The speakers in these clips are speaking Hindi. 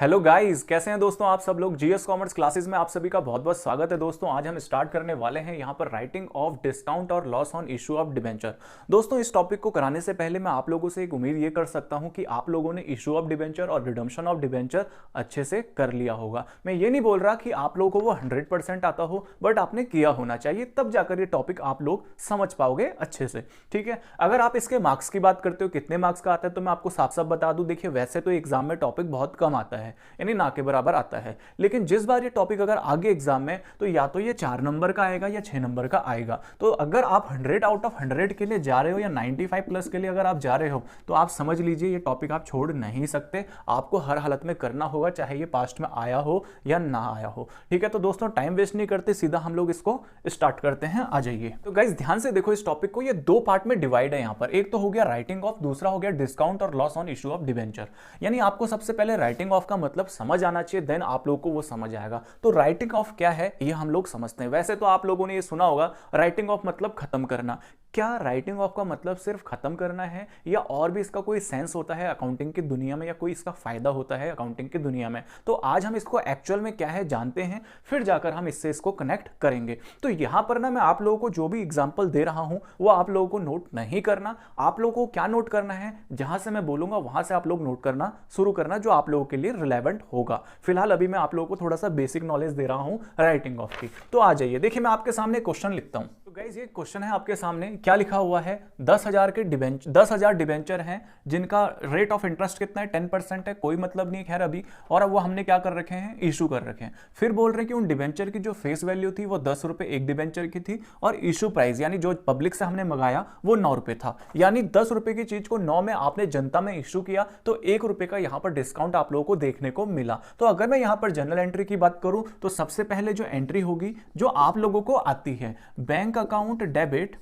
हेलो गाइस, कैसे हैं दोस्तों आप सब लोग। जीएस कॉमर्स क्लासेस में आप सभी का बहुत बहुत स्वागत है दोस्तों। आज हम स्टार्ट करने वाले हैं यहाँ पर राइटिंग ऑफ डिस्काउंट और loss on issue of debenture. दोस्तों इस टॉपिक को कराने से पहले मैं आप लोगों से एक उम्मीद ये कर सकता हूँ कि आप लोगों ने इशू ऑफ डिबेंचर और रिडम्पशन ऑफ डिबेंचर अच्छे से कर लिया होगा। मैं ये नहीं बोल रहा कि आप लोगों को वो 100% आता हो, बट आपने किया होना चाहिए, तब जाकर ये टॉपिक आप लोग समझ पाओगे अच्छे से। ठीक है, अगर आप इसके मार्क्स की बात करते हो कितने मार्क्स का आता है, तो मैं आपको साफ साफ बता दूं, देखिए वैसे तो एग्जाम में टॉपिक बहुत कम आता है, यानी ना के बराबर आता है, लेकिन जिस बार ये टॉपिक अगर आगे एग्जाम में, तो या तो ये 4 नंबर का आएगा या 6 नंबर का आएगा। तो अगर आप 100 आउट ऑफ 100 के लिए जा रहे हो या 95 प्लस के लिए अगर आप जा रहे हो, तो आप समझ लीजिए ये टॉपिक आप छोड़ नहीं सकते, आपको हर हालत में करना होगा, चाहे ये पास्ट में आया हो या ना आया हो। ठीक है, तो दोस्तों टाइम वेस्ट नहीं करते, सीधा हम लोग इसको स्टार्ट करते हैं। आ जाइए। तो गाइस ध्यान से देखो, इस टॉपिक को ये दो पार्ट में डिवाइड है यहाँ पर। एक तो हो गया राइटिंग ऑफ, दूसरा हो गया डिस्काउंट और loss on issue of debenture. यानी आपको सबसे पहले राइटिंग ऑफ का मतलब समझ आना चाहिए, देन आप लोगों को वो समझ आएगा। तो राइटिंग ऑफ क्या है ये हम लोग समझते हैं। वैसे तो आप लोगों ने ये सुना होगा राइटिंग ऑफ मतलब खत्म करना। क्या राइटिंग ऑफ का मतलब सिर्फ खत्म करना है, या और भी इसका कोई सेंस होता है अकाउंटिंग की दुनिया में, या कोई इसका फायदा होता है अकाउंटिंग की दुनिया में? तो आज हम इसको एक्चुअल में क्या है जानते हैं, फिर जाकर हम इससे इसको कनेक्ट करेंगे। तो यहां पर ना मैं आप लोगों को जो भी एग्जांपल दे रहा हूं वो आप लोगों को नोट नहीं करना। आप लोगों को क्या नोट करना है, जहां से मैं बोलूंगा वहां से आप लोग नोट करना शुरू करना, जो आप लोगों के लिए रिलेवेंट होगा। फिलहाल अभी मैं आप लोगों को थोड़ा सा बेसिक नॉलेज दे रहा हूं राइटिंग ऑफ की। तो आ जाइए, देखिए मैं आपके सामने क्वेश्चन लिखता हूं। तो गाइस ये क्वेश्चन है आपके सामने, क्या लिखा हुआ है, 10,000 डिबेंचर हैं जिनका रेट ऑफ इंटरेस्ट कितना है, 10% है। कोई मतलब नहीं खैर अभी, और अब वो हमने क्या कर रखे हैं, इशू कर रखे हैं। फिर बोल रहे हैं कि उन डिबेंचर की जो फेस वैल्यू थी वो 10 रुपए एक डिबेंचर की थी, और इशू प्राइस यानी जो पब्लिक से हमने मंगाया वो 9 रुपए था। यानी 10 रुपए की चीज को 9 में आपने जनता में इशू किया, तो 1 रुपए का यहां पर डिस्काउंट आप लोगों को देखने को मिला। तो अगर मैं यहां पर जनरल एंट्री की बात करूं, तो सबसे पहले जो एंट्री होगी जो आप लोगों को आती है, bank account debit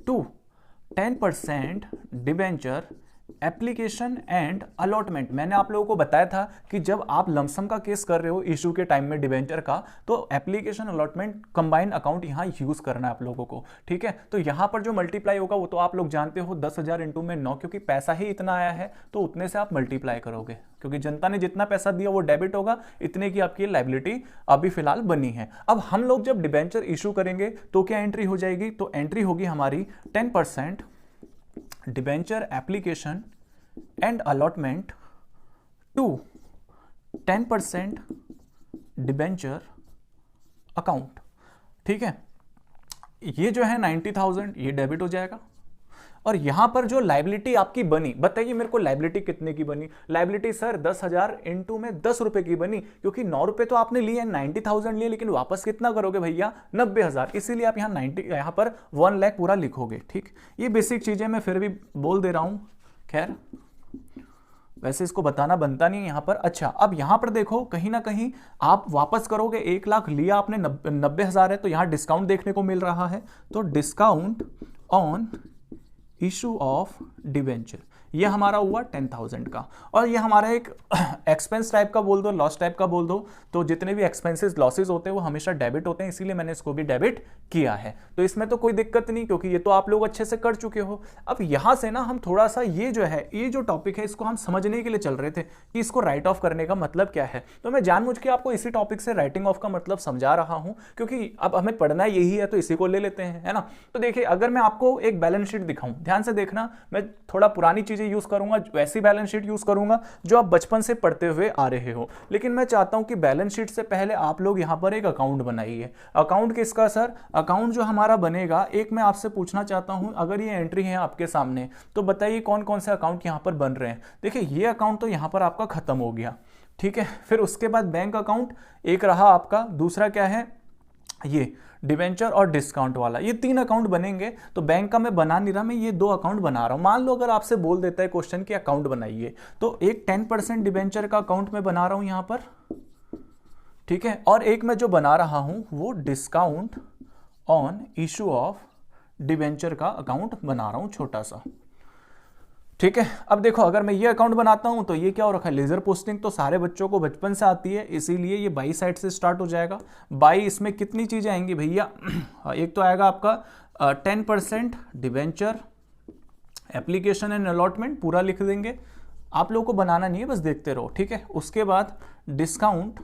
to 10% debenture application and allotment. मैंने आप लोगों को बताया था कि जब आप लमसम का केस कर रहे हो इशू के टाइम में डिबेंचर का, तो एप्लीकेशन अलॉटमेंट कंबाइंड अकाउंट यहां यूज करना है आप लोगों को। ठीक है, तो यहां पर जो मल्टीप्लाई होगा वो तो आप लोग जानते हो, 10,000 इंटू में 9, क्योंकि पैसा ही इतना आया है तो उतने से आप मल्टीप्लाई करोगे, क्योंकि जनता ने जितना पैसा दिया वो डेबिट होगा, इतने की आपकी लायबिलिटी अभी फिलहाल बनी है। अब हम लोग जब डिबेंचर इशू करेंगे तो क्या एंट्री हो जाएगी, तो एंट्री होगी हमारी 10% debenture application and allotment to 10% debenture account. ठीक है, ये जो है 90,000 ये डेबिट हो जाएगा, और यहां पर जो लाइबिलिटी आपकी बनी, बताइए मेरे को लाइबिलिटी कितने की बनी। लाइबिलिटी सर 10,000 इंटू में 10 रुपए की बनी, क्योंकि 9 रुपए तो आपने लिए, 90,000 लिए, लेकिन वापस कितना करोगे भैया, 90,000, इसीलिए आप यहां पर 1 लाख पूरा लिखोगे। ठीक, ये बेसिक चीजें मैं फिर भी बोल दे रहा हूं, खैर वैसे इसको बताना बनता नहीं है यहां पर। अच्छा, अब यहां पर देखो कहीं ना कहीं आप वापस करोगे, 1 लाख लिया आपने, 90,000 है, तो यहां डिस्काउंट देखने को मिल रहा है, तो discount on issue of debenture ये हमारा हुआ 10,000 का। और ये हमारा एक एक्सपेंस टाइप का बोल दो, लॉस टाइप का बोल दो, तो जितने भी एक्सपेंसेस लॉसेस होते हैं वो हमेशा डेबिट होते हैं, इसीलिए मैंने इसको भी डेबिट किया है। तो इसमें तो कोई दिक्कत नहीं, क्योंकि ये तो आप लोग अच्छे से कर चुके हो। अब यहां से ना हम थोड़ा सा ये जो है, ये जो टॉपिक है इसको हम समझने के लिए चल रहे थे कि इसको राइट ऑफ करने का मतलब क्या है। तो मैं जानबूझ के आपको इसी टॉपिक से राइटिंग ऑफ का मतलब समझा रहा हूं, क्योंकि अब हमें पढ़ना यही है तो इसी को ले लेते हैं, है ना। तो देखिए अगर मैं आपको एक बैलेंस शीट दिखाऊं, ध्यान से देखना, मैं थोड़ा पुरानी चीजें यूज करूंगा, वैसी बैलेंस शीट यूज करूंगा जो आप बचपन से पढ़ते हुए आ रहे हो, लेकिन मैं चाहता हूं कि बैलेंस शीट से पहले आप लोग यहां पर एक अकाउंट बनाइए। अकाउंट किसका सर, अकाउंट जो हमारा बनेगा, एक मैं आपसे पूछना चाहता हूं, अगर ये एंट्री है आपके सामने तो बताइए कौन कौन से अकाउंट यहां पर बन रहे हैं। देखिए ये अकाउंट तो यहां पर आपका खत्म हो गया, ठीक है। फिर उसके बाद बैंक अकाउंट एक रहा आपका, दूसरा क्या है, ये डिबेंचर और डिस्काउंट वाला, ये 3 अकाउंट बनेंगे। तो बैंक का मैं बना नहीं रहा, मैं ये 2 अकाउंट बना रहा हूं। मान लो अगर आपसे बोल देता है क्वेश्चन कि अकाउंट बनाइए, तो एक 10% डिबेंचर का अकाउंट मैं बना रहा हूं यहां पर, ठीक है, और एक मैं जो बना रहा हूं वो discount on issue of debenture का अकाउंट बना रहा हूं, छोटा सा। ठीक है, अब देखो अगर मैं ये अकाउंट बनाता हूं तो ये क्या हो रखा है, लेजर पोस्टिंग तो सारे बच्चों को बचपन से आती है, इसीलिए ये बाई साइड से स्टार्ट हो जाएगा। बाई इसमें कितनी चीजें आएंगी भैया, एक तो आएगा आपका 10% डिबेंचर एप्लीकेशन एंड अलॉटमेंट, पूरा लिख देंगे, आप लोगों को बनाना नहीं है, बस देखते रहो, ठीक है। उसके बाद discount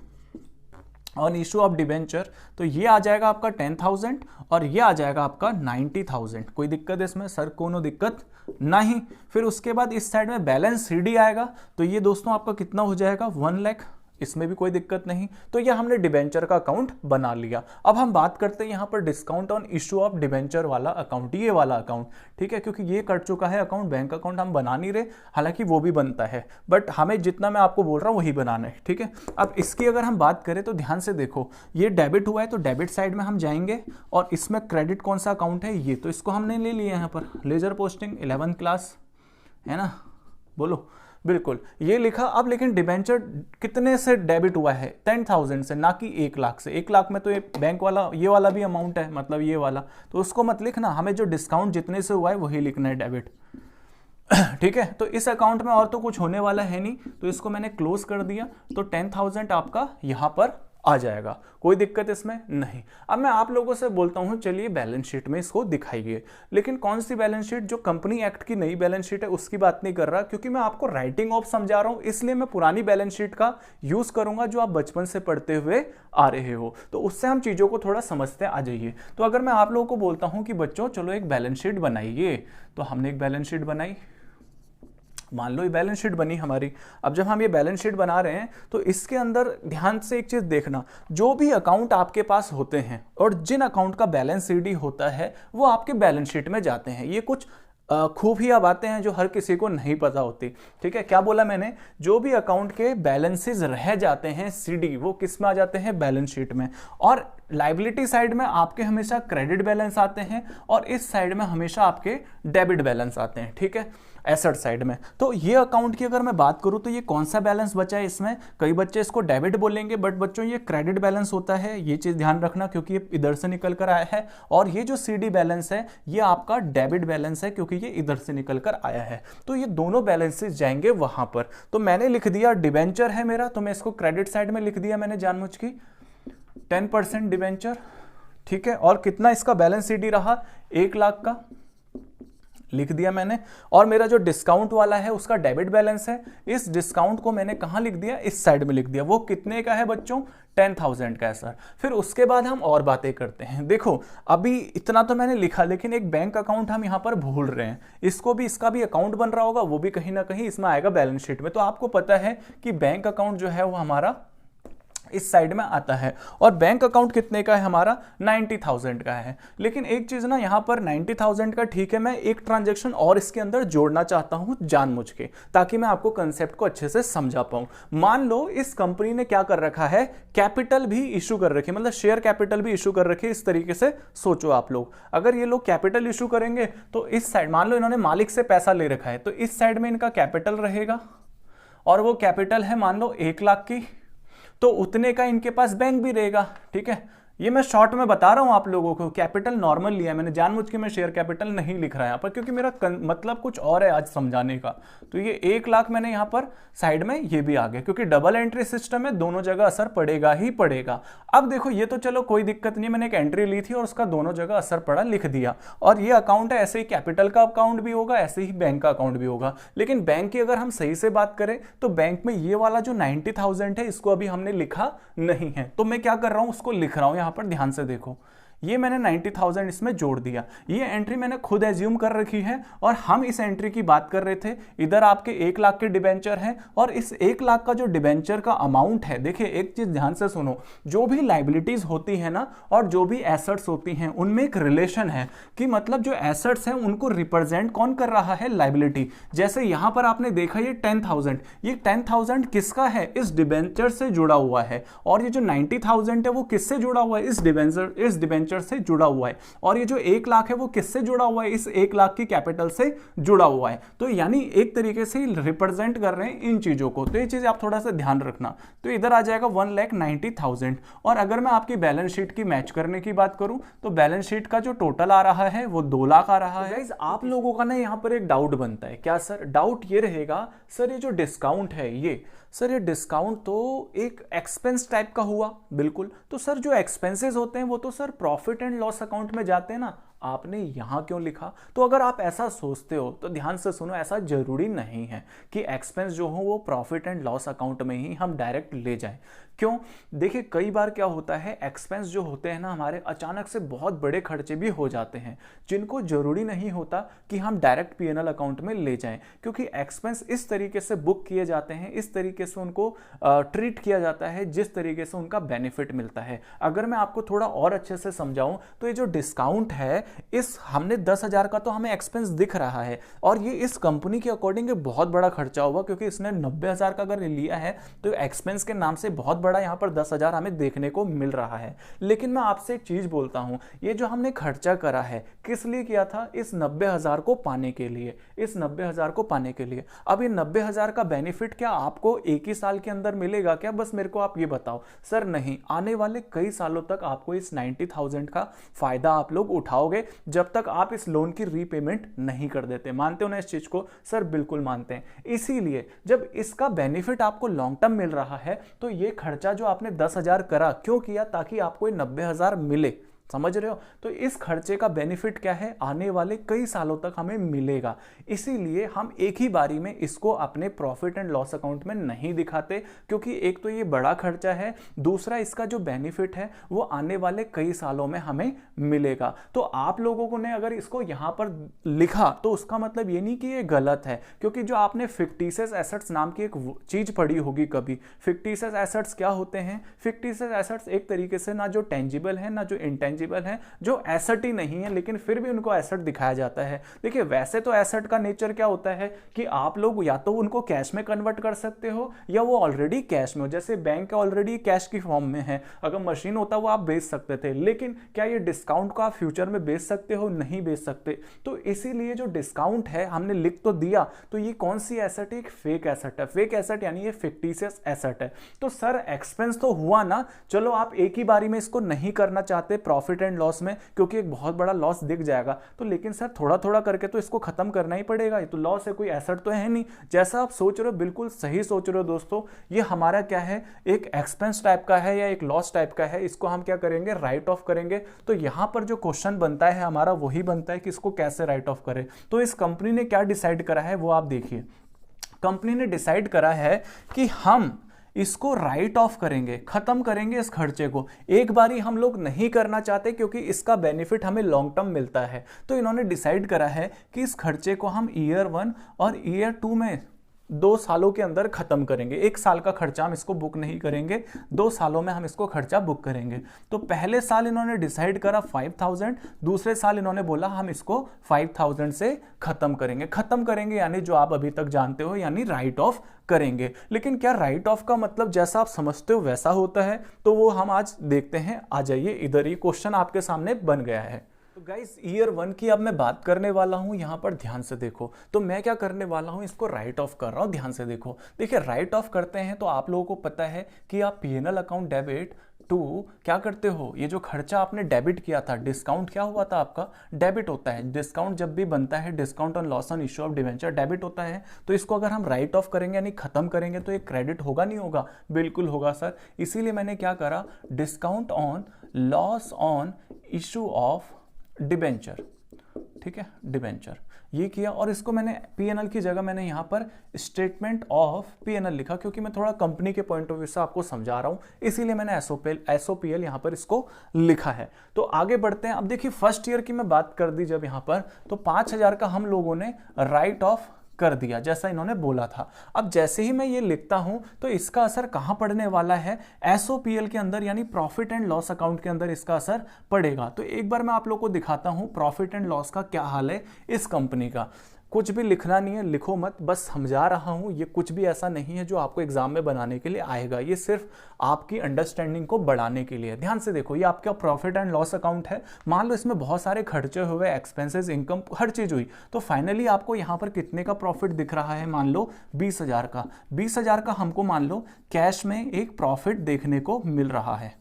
on issue of debenture, तो ये आ जाएगा आपका 10,000 और ये आ जाएगा आपका 90,000। कोई दिक्कत है इसमें सर? कोनो दिक्कत नहीं। फिर उसके बाद इस साइड में बैलेंस सीडी आएगा, तो ये दोस्तों आपका कितना हो जाएगा 1 लाख, इसमें भी कोई दिक्कत नहीं। तो ये हमने डिबेंचर का अकाउंट बना लिया। अब हम बात करते हैं यहाँ पर discount on issue of debenture वाला अकाउंट, ये वाला अकाउंट, ठीक है, क्योंकि ये कट चुका है अकाउंट, बैंक अकाउंट हम बना नहीं रहे, हालांकि वो भी बनता है, बट हमें जितना मैं आपको बोल रहा हूँ वही बनाना है, ठीक है। अब इसकी अगर हम बात करें तो ध्यान से देखो, ये डेबिट हुआ है तो डेबिट साइड में हम जाएंगे और इसमें क्रेडिट कौन सा अकाउंट है, ये तो इसको हमने ले लिया यहाँ पर, लेजर पोस्टिंग 11th क्लास, है ना, बोलो बिल्कुल ये लिखा। अब लेकिन डिबेंचर कितने से डेबिट हुआ है? 10,000 से, ना कि 1 लाख से। 1 लाख में तो ये बैंक वाला, ये वाला भी अमाउंट है, मतलब ये वाला, तो उसको मत लिखना, हमें जो डिस्काउंट जितने से हुआ है वही लिखना है, डेबिट, ठीक है। तो इस अकाउंट में और तो कुछ होने वाला है नहीं, तो इसको मैंने क्लोज कर दिया, तो 10,000 आपका यहां पर आ जाएगा, कोई दिक्कत इसमें नहीं। अब मैं आप लोगों से बोलता हूं, चलिए बैलेंस शीट में इसको दिखाइए, लेकिन कौन सी बैलेंस शीट? जो कंपनी एक्ट की नई बैलेंस शीट है उसकी बात नहीं कर रहा, क्योंकि मैं आपको राइटिंग ऑफ समझा रहा हूं, इसलिए मैं पुरानी बैलेंस शीट का यूज करूंगा जो आप बचपन से पढ़ते हुए आ रहे हो, तो उससे हम चीजों को थोड़ा समझते आ जाइए। तो अगर मैं आप लोगों को बोलता हूं कि बच्चों चलो एक बैलेंस शीट बनाइए, तो हमने एक बैलेंस शीट बनाई, मान लो ये बैलेंस शीट बनी हमारी। अब जब हम ये बैलेंस शीट बना रहे हैं तो इसके अंदर ध्यान से एक चीज देखना, जो भी अकाउंट आपके पास होते हैं और जिन अकाउंट का बैलेंस सीडी होता है वो आपके बैलेंस शीट में जाते हैं। ये कुछ खूबियां बातें हैं जो हर किसी को नहीं पता होती, ठीक है। क्या बोला मैंने? जो भी अकाउंट के बैलेंसेस रह जाते हैं सीडी, वो किस में आ जाते हैं? बैलेंस शीट में। और लाइबिलिटी साइड में आपके हमेशा क्रेडिट बैलेंस आते हैं और इस साइड में हमेशा आपके डेबिट बैलेंस आते हैं, ठीक है, एसेट साइड में। तो ये अकाउंट की अगर मैं बात करूं तो ये कौन सा बैलेंस बचा है इसमें? कई बच्चे इसको डेबिट बोलेंगे, बट बच्चों ये क्रेडिट बैलेंस होता है, ये चीज ध्यान रखना, क्योंकि ये इधर से निकल कर आया है। और ये जो सीडी बैलेंस है ये आपका डेबिट बैलेंस है, क्योंकि ये इधर से निकल कर आया है। तो ये दोनों बैलेंसेस जाएंगे वहां पर। तो मैंने लिख दिया डिबेंचर है मेरा, तो मैं इसको क्रेडिट साइड में लिख दिया मैंने जानबूझ की, 10% डिबेंचर, ठीक है। और कितना इसका बैलेंस सीडी रहा? 1 लाख का लिख दिया मैंने। और मेरा जो डिस्काउंट वाला है उसका डेबिट बैलेंस है, इस डिस्काउंट को मैंने कहां लिख दिया? इस साइड में लिख दिया। वो कितने का है बच्चों? 10,000 का है सर। फिर उसके बाद हम और बातें करते हैं। देखो अभी इतना तो मैंने लिखा, लेकिन एक बैंक अकाउंट हम यहां पर भूल रहे हैं, इसको भी, इसका भी अकाउंट बन रहा होगा, वो भी कहीं ना कहीं इसमें आएगा बैलेंस शीट में। तो आपको पता है कि बैंक अकाउंट जो है वो हमारा इस साइड में आता है, और बैंक अकाउंट कितने का है हमारा? 90,000 का है। लेकिन एक चीज ना यहां पर 90,000 का, ठीक है, मैं एक ट्रांजैक्शन और इसके अंदर जोड़ना चाहता हूं जानबूझ के, ताकि मैं आपको कंसेप्ट को अच्छे से समझा पाऊं। मान लो इस कंपनी ने क्या कर रखा है, कैपिटल भी इशू कर रखी है, मतलब शेयर कैपिटल भी इशू कर रखी है। इस तरीके से सोचो आप लोग, अगर ये लोग कैपिटल इशू करेंगे तो इस साइड, मान लो इन्होंने मालिक से पैसा ले रखा है, तो इस साइड में इनका कैपिटल रहेगा, और वो कैपिटल है मान लो 1 लाख की, तो उतने का इनके पास बैंक भी रहेगा, ठीक है। ये मैं शॉर्ट में बता रहा हूं आप लोगों को, कैपिटल नॉर्मल लिया है मैंने, जानबूझ के मैं शेयर कैपिटल नहीं लिख रहा है यहाँ पर, क्योंकि मेरा मतलब कुछ और है आज समझाने का। तो ये 1 लाख मैंने यहाँ पर साइड में ये भी आ गया, क्योंकि डबल एंट्री सिस्टम में दोनों जगह असर पड़ेगा ही पड़ेगा। अब देखो ये तो चलो कोई दिक्कत नहीं, मैंने एक एंट्री ली थी और उसका दोनों जगह असर पड़ा, लिख दिया। और ये अकाउंट है, ऐसे ही कैपिटल का अकाउंट भी होगा, ऐसे ही बैंक का अकाउंट भी होगा। लेकिन बैंक की अगर हम सही से बात करें तो बैंक में ये वाला जो 90,000 है इसको अभी हमने लिखा नहीं है, तो मैं क्या कर रहा हूं, उसको लिख रहा हूं यहां पर, ध्यान से देखो। ये मैंने 90,000 इसमें जोड़ दिया, ये एंट्री मैंने खुद एज्यूम कर रखी है, और हम इस एंट्री की बात कर रहे थे। इधर आपके 1 लाख के डिबेंचर हैं, और इस 1 लाख का जो डिबेंचर का अमाउंट है, देखिए एक चीज ध्यान से सुनो, जो भी लाइबिलिटीज होती है ना और जो भी एसेट्स होती हैं उनमें एक रिलेशन है, कि मतलब जो एसेट्स हैं उनको रिप्रेजेंट कौन कर रहा है? लाइबिलिटी। जैसे यहां पर आपने देखा ये 10,000, ये 10,000 किसका है? इस डिबेंचर से जुड़ा हुआ है। और ये जो 90,000 है वो किससे जुड़ा हुआ है? इस डिबेंचर से जुड़ा हुआ है। और ये जो 1 लाख है वो किससे जुड़ा हुआ है? इस 1 लाख की कैपिटल से जुड़ा हुआ है। तो यानी एक तरीके से रिप्रेजेंट कर रहे हैं इन चीजों को। तो ये चीज आप थोड़ा सा ध्यान रखना। तो इधर आ जाएगा 1,90,000। और अगर मैं आपकी बैलेंस शीट की मैच करने की बात करूं तो बैलेंस शीट का जो टोटल आ रहा है वो 2 लाख आ रहा है। गाइस आप लोगों का ना यहाँ पर एक डाउट बनता है, क्या सर? डाउट ये रहेगा, सर ये जो डिस्काउंट है ये डिस्काउंट तो एक एक्सपेंस टाइप का हुआ। बिल्कुल, तो सर जो एक्सपेंसेस होते हैं वो तो sir profit and loss account में जाते हैं ना। आपने यहाँ क्यों लिखा? तो अगर आप ऐसा सोचते हो तो ध्यान से सुनो, ऐसा जरूरी नहीं है कि एक्सपेंस जो हो वो प्रॉफिट एंड लॉस अकाउंट में ही हम डायरेक्ट ले जाएं। क्यों? देखिए कई बार क्या होता है, एक्सपेंस जो होते हैं ना हमारे, अचानक से बहुत बड़े खर्चे भी हो जाते हैं जिनको जरूरी नहीं होता कि हम डायरेक्ट पीएनएल अकाउंट में ले जाएं, क्योंकि एक्सपेंस इस तरीके से बुक किए जाते हैं, इस तरीके से उनको ट्रीट किया जाता है जिस तरीके से उनका बेनिफिट मिलता है। अगर मैं आपको थोड़ा और अच्छे से समझाऊं तो ये जो डिस्काउंट है, इस हमने 10,000 का तो हमें एक्सपेंस दिख रहा है और ये इस कंपनी के अकॉर्डिंग बहुत बड़ा खर्चा होगा, क्योंकि इसने 90,000 का अगर लिया है तो एक्सपेंस के नाम से बहुत बड़ा यहां पर 10,000 हमें देखने को मिल रहा है। लेकिन मैं आपसे एक चीज बोलता हूं, ये जो हमने खर्चा करा है किस लिए किया था? इस 90,000 को पाने के लिए, इस 90,000 को पाने के लिए। अब ये 90,000 का बेनिफिट क्या आपको एक ही साल के अंदर मिलेगा क्या? बस मेरे को आप ये बताओ। सर नहीं, आने वाले कई सालों तक आपको इस 90,000 का फायदा आप लोग उठाओगे जब तक आप इस लोन की रीपेमेंट नहीं कर देते। मानते हो ना इस चीज को? सर बिल्कुल मानते हैं। इसीलिए जब इसका बेनिफिट आपको लॉन्ग टर्म मिल रहा है तो ये खर्चा जो आपने 10,000 करा, क्यों किया? ताकि आपको ये 90,000 मिले। समझ रहे हो? तो इस खर्चे का बेनिफिट क्या है? आने वाले कई सालों तक हमें मिलेगा। इसीलिए हम एक ही बारी में इसको अपने प्रॉफिट एंड लॉस अकाउंट में नहीं दिखाते, क्योंकि एक तो ये बड़ा खर्चा है, दूसरा इसका जो बेनिफिट है वो आने वाले कई सालों में हमें मिलेगा। तो आप लोगों ने अगर इसको यहां पर लिखा तो उसका मतलब ये नहीं कि ये गलत है, क्योंकि जो आपने फिक्टिशियस एसेट्स नाम की एक चीज पढ़ी होगी कभी। फिक्टिशियस एसेट्स क्या होते हैं? फिक्टिशियस एसेट्स एक तरीके से ना जो टेंजिबल है ना जो इंटेंजिबल है, जो एसेट ही नहीं है लेकिन फिर भी उनको एसेट दिखाया जाता है। देखिए वैसे तो एसेट का नेचर क्या होता है कि आप लोग या तो उनको कैश में कन्वर्ट कर सकते हो या वो ऑलरेडी कैश में हो। जैसे बैंक ऑलरेडी कैश की फॉर्म में है, अगर मशीन होता वो आप बेच सकते थे, लेकिन क्या ये डिस्काउंट को आप फ्यूचर में बेच सकते हो? नहीं बेच सकते। तो इसीलिए जो डिस्काउंट है हमने लिख तो दिया, तो ये कौन सी एसेट है? एक फेक एसेट है। फेक एसेट यानी ये फिक्टिशियस एसेट है। तो सर एक्सपेंस तो हुआ ना, चलो आप एक ही बारी में इसको नहीं करना चाहते प्रॉफिट एंड लॉस में, क्योंकि एक बहुत बड़ा लॉस दिख जाएगा, तो लेकिन सर थोड़ा थोड़ा करके तो इसको खत्म करना ही पड़ेगा। ये तो लॉस है, कोई एसेट तो है नहीं। जैसा आप सोच रहे हो बिल्कुल सही सोच रहे हो दोस्तों। ये हमारा क्या है, एक एक्सपेंस टाइप का है या एक लॉस टाइप का है। इसको हम क्या करेंगे? राइट ऑफ करेंगे। तो यहां पर जो क्वेश्चन बनता है हमारा वही बनता है कि इसको कैसे राइट ऑफ करें। तो इस कंपनी ने क्या डिसाइड करा है वो आप देखिए। कंपनी ने डिसाइड करा है कि हम इसको राइट ऑफ करेंगे, खत्म करेंगे इस खर्चे को। एक बारी हम लोग नहीं करना चाहते क्योंकि इसका बेनिफिट हमें लॉन्ग टर्म मिलता है। तो इन्होंने डिसाइड करा है कि इस खर्चे को हम ईयर 1 और ईयर 2 में 2 सालों के अंदर खत्म करेंगे। 1 साल का खर्चा हम इसको बुक नहीं करेंगे, 2 सालों में हम इसको खर्चा बुक करेंगे। तो पहले साल इन्होंने डिसाइड करा 5,000, दूसरे साल इन्होंने बोला हम इसको 5,000 से खत्म करेंगे। खत्म करेंगे यानी जो आप अभी तक जानते हो, यानी राइट ऑफ करेंगे। लेकिन क्या राइट ऑफ का मतलब जैसा आप समझते हो वैसा होता है? तो वो हम आज देखते हैं। आ जाइए इधर, ये क्वेश्चन आपके सामने बन गया है। तो गाइस ईयर 1 की अब मैं बात करने वाला हूं, यहां पर ध्यान से देखो। तो मैं क्या करने वाला हूं, इसको राइट ऑफ कर रहा हूं, ध्यान से देखो। देखिए राइट ऑफ करते हैं तो आप लोगों को पता है कि आप पीएनएल अकाउंट डेबिट टू क्या करते हो, ये जो खर्चा आपने डेबिट किया था, डिस्काउंट क्या हुआ था आपका? डेबिट होता है। डिस्काउंट जब भी बनता है, discount on loss on issue of debenture debit होता है। तो इसको अगर हम राइट ऑफ करेंगे यानी खत्म करेंगे तो ये क्रेडिट होगा नहीं होगा? बिल्कुल होगा सर। इसीलिए मैंने क्या करा, discount on loss on issue of debenture, ठीक है, डिबेंचर ये किया। और इसको मैंने पीएनएल की जगह मैंने यहां पर स्टेटमेंट ऑफ पीएनएल लिखा, क्योंकि मैं थोड़ा कंपनी के पॉइंट ऑफ व्यू से आपको समझा रहा हूं, इसीलिए मैंने एसओपीएल यहां पर इसको लिखा है। तो आगे बढ़ते हैं। अब देखिए फर्स्ट ईयर की मैं बात कर दी जब यहां पर, तो 5,000 का हम लोगों ने राइट ऑफ कर दिया जैसा इन्होंने बोला था। अब जैसे ही मैं ये लिखता हूं तो इसका असर कहां पड़ने वाला है? एसओपीएल के अंदर, यानी प्रॉफिट एंड लॉस अकाउंट के अंदर इसका असर पड़ेगा। तो एक बार मैं आप लोग को दिखाता हूं प्रॉफिट एंड लॉस का क्या हाल है इस कंपनी का। कुछ भी लिखना नहीं है, लिखो मत, बस समझा रहा हूं। ये कुछ भी ऐसा नहीं है जो आपको एग्जाम में बनाने के लिए आएगा, ये सिर्फ आपकी अंडरस्टैंडिंग को बढ़ाने के लिए। ध्यान से देखो, ये आपका प्रॉफिट एंड लॉस अकाउंट है। मान लो इसमें बहुत सारे खर्चे हुए, एक्सपेंसेस, इनकम, हर चीज हुई, तो फाइनली आपको यहां पर कितने का प्रॉफिट दिख रहा है? मान लो 20,000 का। 20,000 का हमको मान लो कैश में एक प्रॉफिट देखने को मिल रहा है।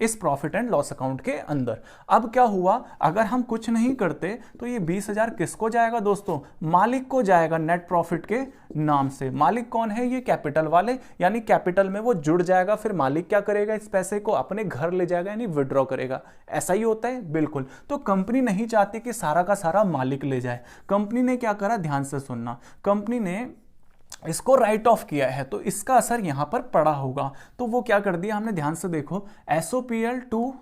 इस प्रॉफिट एंड लॉस अकाउंट के अंदर। अब क्या हुआ, अगर हम कुछ नहीं करते तो ये 20,000 किसको जाएगा दोस्तों, मालिक को जाएगा नेट प्रॉफिट के नाम से। मालिक कौन है, ये कैपिटल वाले, यानी कैपिटल में वो जुड़ जाएगा। फिर मालिक क्या करेगा, इस पैसे को अपने घर ले जाएगा यानी विड्रॉ करेगा। ऐसा ही होता है बिल्कुल। तो कंपनी नहीं चाहती कि सारा का सारा मालिक ले जाए। कंपनी ने क्या करा, ध्यान से सुनना, कंपनी ने इसको राइट ऑफ किया है, तो इसका असर यहां पर पड़ा होगा। तो वो क्या कर दिया हमने, ध्यान से देखो, एसओपीएल टू